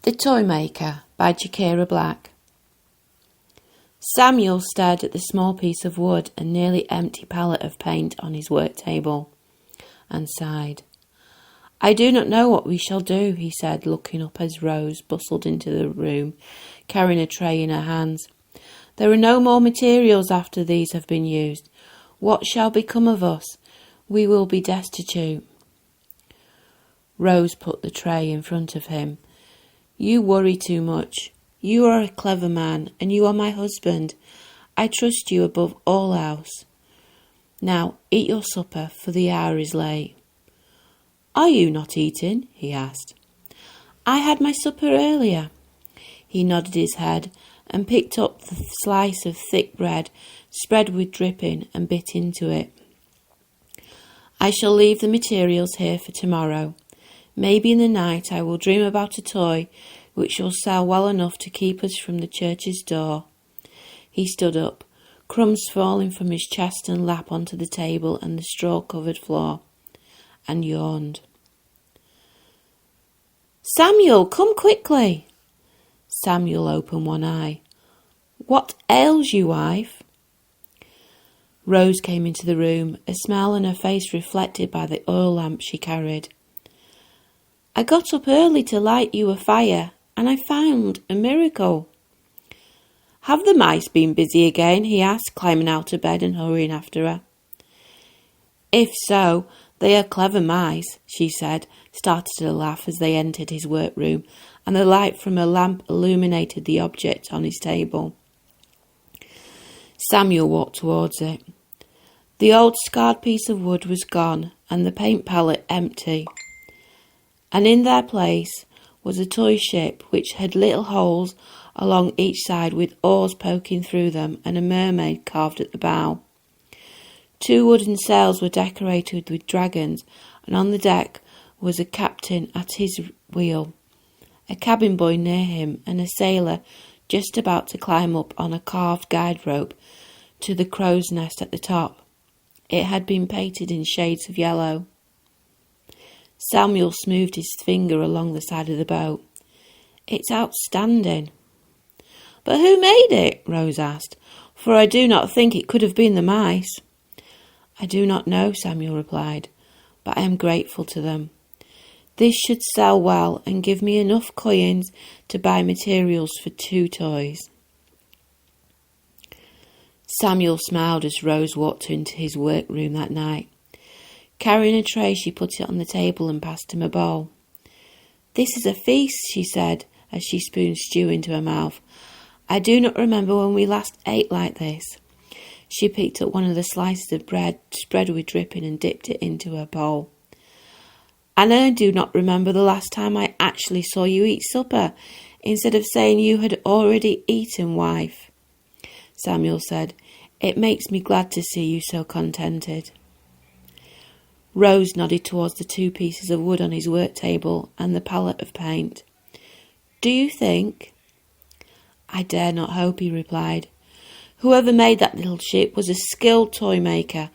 The Toymaker by Jakira Black. Samuel stared at the small piece of wood and nearly empty palette of paint on his work table, and sighed. "I do not know what we shall do," he said, looking up as Rose bustled into the room, carrying a tray in her hands. "There are no more materials after these have been used. What shall become of us? We will be destitute." Rose put the tray in front of him. "You worry too much. You are a clever man, and you are my husband. I trust you above all else. Now eat your supper, for the hour is late." "Are you not eating?" he asked. "I had my supper earlier." He nodded his head and picked up the slice of thick bread, spread with dripping, and bit into it. "I shall leave the materials here for tomorrow. Maybe in the night I will dream about a toy which will sell well enough to keep us from the church's door." He stood up, crumbs falling from his chest and lap onto the table and the straw-covered floor, and yawned. "Samuel, come quickly!" Samuel opened one eye. "What ails you, wife?" Rose came into the room, a smile on her face reflected by the oil lamp she carried. "I got up early to light you a fire, and I found a miracle." "Have the mice been busy again?" he asked, climbing out of bed and hurrying after her. "If so, they are clever mice," she said, starting to laugh as they entered his workroom, and the light from a lamp illuminated the object on his table. Samuel walked towards it. The old scarred piece of wood was gone, and the paint palette empty, and in their place was a toy ship which had little holes along each side with oars poking through them and a mermaid carved at the bow. 2 wooden sails were decorated with dragons, and on the deck was a captain at his wheel, a cabin boy near him, and a sailor just about to climb up on a carved guide rope to the crow's nest at the top. It had been painted in shades of yellow. Samuel smoothed his finger along the side of the boat. "It's outstanding." "But who made it?" Rose asked, "for I do not think it could have been the mice." "I do not know," Samuel replied, "but I am grateful to them. This should sell well and give me enough coins to buy materials for 2 toys." Samuel smiled as Rose walked into his workroom that night. Carrying a tray, she put it on the table and passed him a bowl. "This is a feast," she said as she spooned stew into her mouth. "I do not remember when we last ate like this." She picked up one of the slices of bread spread with dripping and dipped it into her bowl. "And I do not remember the last time I actually saw you eat supper, instead of saying you had already eaten, wife," Samuel said. "It makes me glad to see you so contented." Rose nodded towards the 2 pieces of wood on his work table and the palette of paint. "Do you think?" "I dare not hope," he replied. "Whoever made that little ship was a skilled toy maker,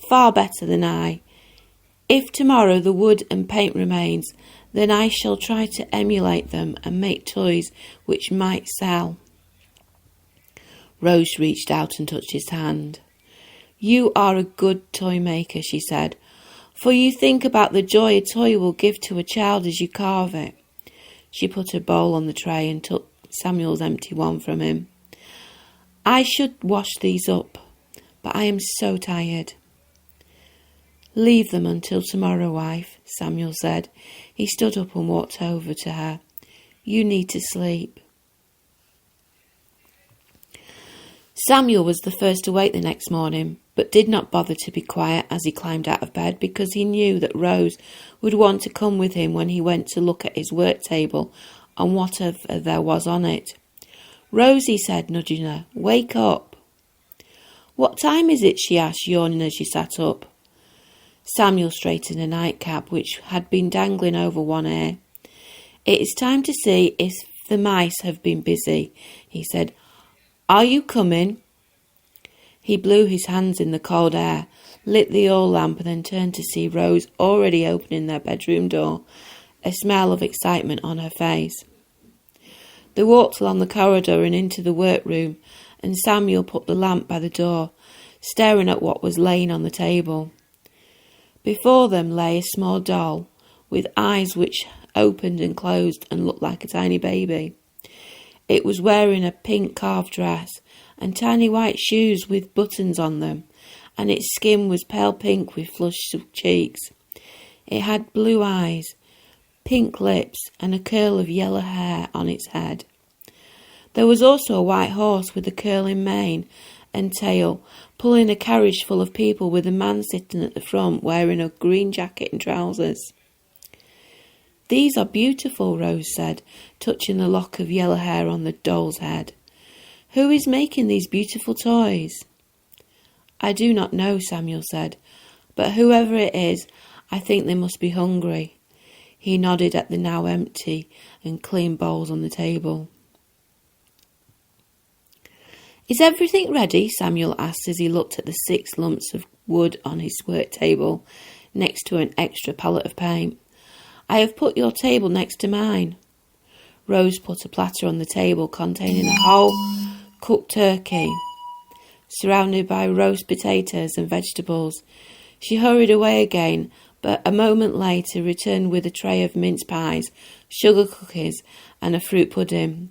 far better than I. If tomorrow the wood and paint remains, then I shall try to emulate them and make toys which might sell." Rose reached out and touched his hand. "You are a good toy maker," she said, "for you think about the joy a toy will give to a child as you carve it." She put a bowl on the tray and took Samuel's empty one from him. "I should wash these up, but I am so tired." "Leave them until tomorrow, wife," Samuel said. He stood up and walked over to her. "You need to sleep." Samuel was the first awake the next morning, but did not bother to be quiet as he climbed out of bed, because he knew that Rose would want to come with him when he went to look at his work table and whatever there was on it. "Rose," he said, nudging her, "wake up." "What time is it?" she asked, yawning as she sat up. Samuel straightened a nightcap which had been dangling over one ear. "It is time to see if the mice have been busy," he said. "Are you coming?" He blew his hands in the cold air, lit the oil lamp, and then turned to see Rose already opening their bedroom door, a smile of excitement on her face. They walked along the corridor and into the workroom, and Samuel put the lamp by the door, staring at what was laying on the table. Before them lay a small doll, with eyes which opened and closed and looked like a tiny baby. It was wearing a pink carved dress and tiny white shoes with buttons on them, and its skin was pale pink with flushed cheeks. It had blue eyes, pink lips, and a curl of yellow hair on its head. There was also a white horse with a curling mane and tail, pulling a carriage full of people with a man sitting at the front wearing a green jacket and trousers. "These are beautiful," Rose said, touching the lock of yellow hair on the doll's head. "Who is making these beautiful toys?" "I do not know," Samuel said, "but whoever it is, I think they must be hungry." He nodded at the now empty and clean bowls on the table. "Is everything ready?" Samuel asked as he looked at the 6 lumps of wood on his work table next to an extra pallet of paint. "I have put your table next to mine." Rose put a platter on the table containing a whole cooked turkey, surrounded by roast potatoes and vegetables. She hurried away again, but a moment later returned with a tray of mince pies, sugar cookies, and a fruit pudding.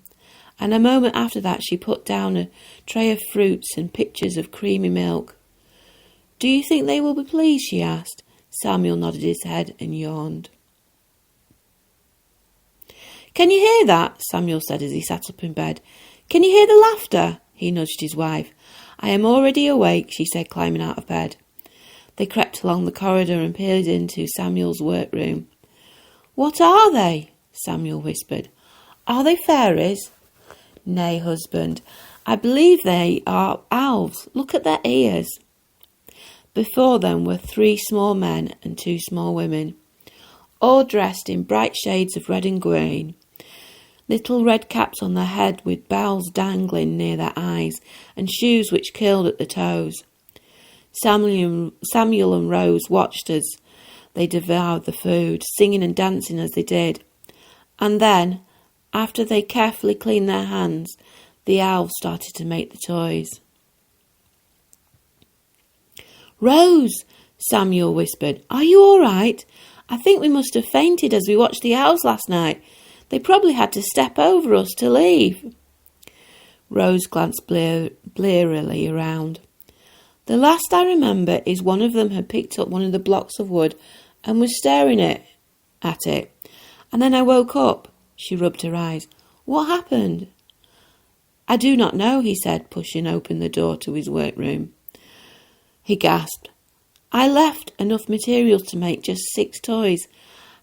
And a moment after that she put down a tray of fruits and pitchers of creamy milk. "Do you think they will be pleased?" she asked. Samuel nodded his head and yawned. "Can you hear that?" Samuel said as he sat up in bed. "Can you hear the laughter?" He nudged his wife. "I am already awake," she said, climbing out of bed. They crept along the corridor and peered into Samuel's workroom. "What are they?" Samuel whispered. "Are they fairies?" "Nay, husband, I believe they are elves. Look at their ears." Before them were 3 small men and 2 small women, all dressed in bright shades of red and green. Little red caps on their head with bells dangling near their eyes and shoes which curled at the toes. Samuel and Rose watched as they devoured the food, singing and dancing as they did. And then, after they carefully cleaned their hands, the elves started to make the toys. "Rose," Samuel whispered, "are you all right? I think we must have fainted as we watched the elves last night. They probably had to step over us to leave." Rose glanced blearily around. "The last I remember is one of them had picked up one of the blocks of wood and was staring at it. And then I woke up." She rubbed her eyes. "What happened?" "I do not know," he said, pushing open the door to his workroom. He gasped. "I left enough materials to make just 6 toys.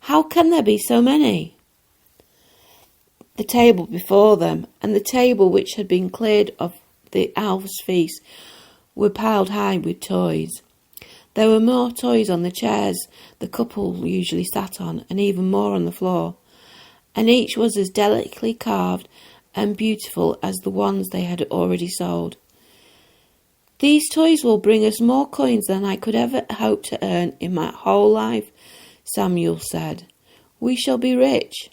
How can there be so many?" The table before them and the table which had been cleared of the elves' feast were piled high with toys. There were more toys on the chairs the couple usually sat on, and even more on the floor, and each was as delicately carved and beautiful as the ones they had already sold. "These toys will bring us more coins than I could ever hope to earn in my whole life," Samuel said. "We shall be rich."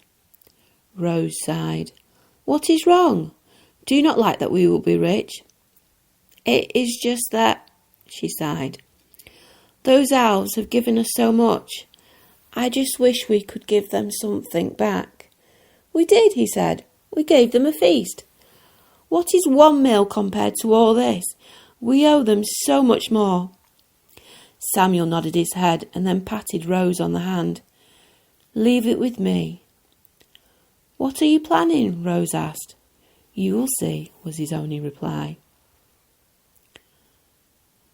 Rose sighed. "What is wrong? Do you not like that we will be rich?" "It is just that," she sighed. "Those elves have given us so much. I just wish we could give them something back." "We did," he said. "We gave them a feast. What is 1 meal compared to all this? We owe them so much more." Samuel nodded his head and then patted Rose on the hand. "Leave it with me." "What are you planning?" Rose asked. "You will see," was his only reply.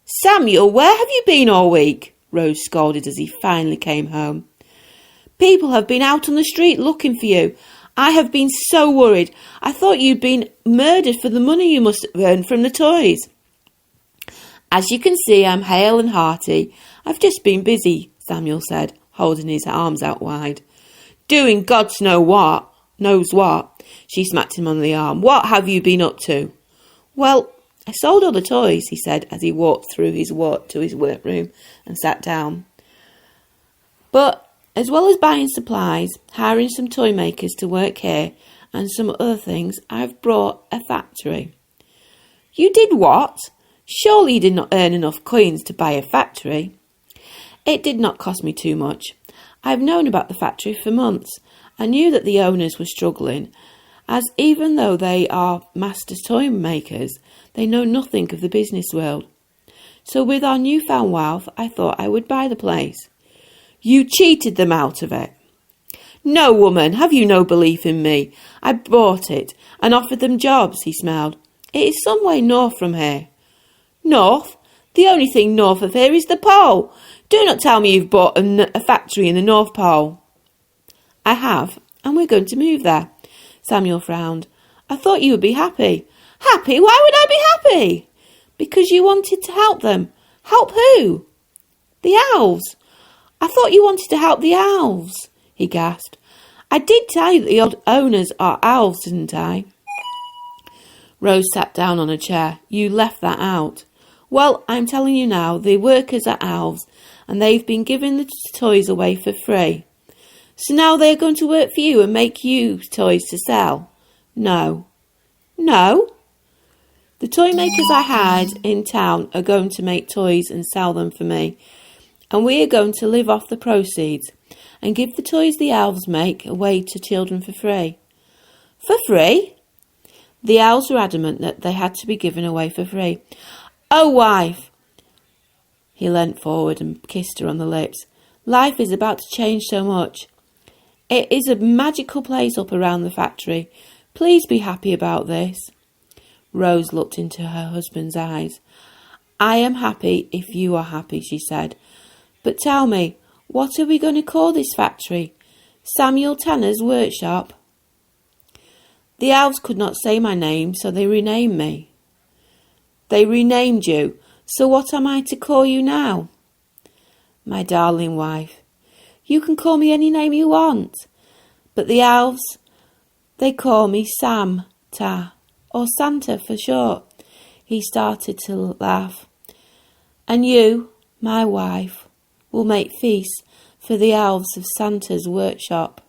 "Samuel, where have you been all week?" Rose scolded as he finally came home. "People have been out on the street looking for you. I have been so worried. I thought you'd been murdered for the money you must have earned from the toys." "As you can see, I'm hale and hearty. I've just been busy," Samuel said, holding his arms out wide. "Doing God's knows what." She smacked him on the arm. "What have you been up to?" "Well, I sold all the toys," he said as he walked through his to his workroom and sat down. "But as well as buying supplies, hiring some toy makers to work here, and some other things, I've brought a factory." "You did what? Surely you did not earn enough coins to buy a factory?" "It did not cost me too much. I've known about the factory for months. I knew that the owners were struggling, as even though they are master toy makers, they know nothing of the business world. So with our newfound wealth, I thought I would buy the place." "You cheated them out of it." "No, woman, have you no belief in me? I bought it and offered them jobs," he smiled. "It is some way north from here." "North? The only thing north of here is the Pole. Do not tell me you've bought a factory in the North Pole." "I have, and we're going to move there." Samuel frowned. "I thought you would be happy." "Happy? Why would I be happy?" "Because you wanted to help them." "Help who?" "The elves." "I thought you wanted to help the elves," he gasped. "I did tell you that the old owners are elves, didn't I?" Rose sat down on a chair. "You left that out." "Well, I'm telling you now, the workers are elves, and they've been giving the toys away for free. So now they're going to work for you and make you toys to sell?" "No." "No?" "The toy makers I had in town are going to make toys and sell them for me, and we are going to live off the proceeds and give the toys the elves make away to children for free." "For free?" The elves were adamant that they had to be given away for free. "Oh, wife!" He leant forward and kissed her on the lips. "Life is about to change so much. It is a magical place up around the factory. Please be happy about this." Rose looked into her husband's eyes. "I am happy if you are happy," she said. "But tell me, what are we going to call this factory? Samuel Tanner's workshop?" "The elves could not say my name, so they renamed me." "They renamed you? So what am I to call you now?" "My darling wife." "You can call me any name you want." "But the elves, they call me Sam Ta, or Santa for short." He started to laugh. "And you, my wife, will make feasts for the elves of Santa's workshop."